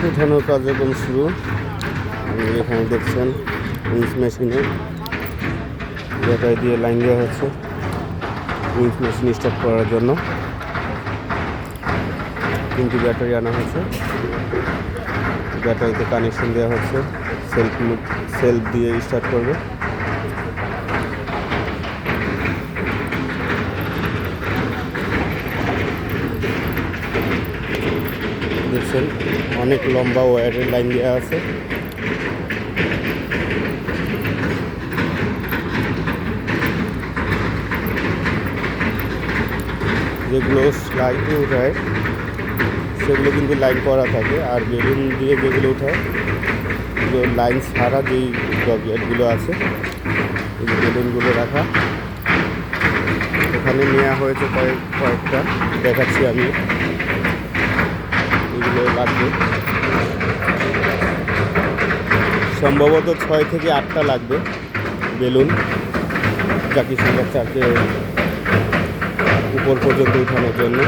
উঠানোর কার্যক্রম শুরু। এখানে দেখছেন উইন্স মেশিনে ব্যাটারি দিয়ে লাইন দেওয়া হচ্ছে উইন্স মেশিন স্টার্ট করার জন্য। 3টি ব্যাটারি আনা হয়েছে, ব্যাটারিতে কানেকশন দেওয়া হচ্ছে, সেলফ দিয়ে স্টার্ট করবে। দেখছেন অনেক লম্বা ওয়্যারের লাইন দেওয়া আছে। যেগুলো স্লাইডে উঠায় সেগুলো কিন্তু লাইন করা থাকে, আর বেলুন দিয়ে যেগুলো উঠায় লাইন ছাড়া যেই রকেটগুলো আছে এই বেলুনগুলো রাখা এখানে নেওয়া হয়েছে কয়েকটা দেখাচ্ছি আমি। এগুলো লাগবে সম্ভবত 6 থেকে 8টা লাগবে বেলুন জাকি সিঙ্গার চার্চে উপর পর্যন্ত উঠানোর জন্য।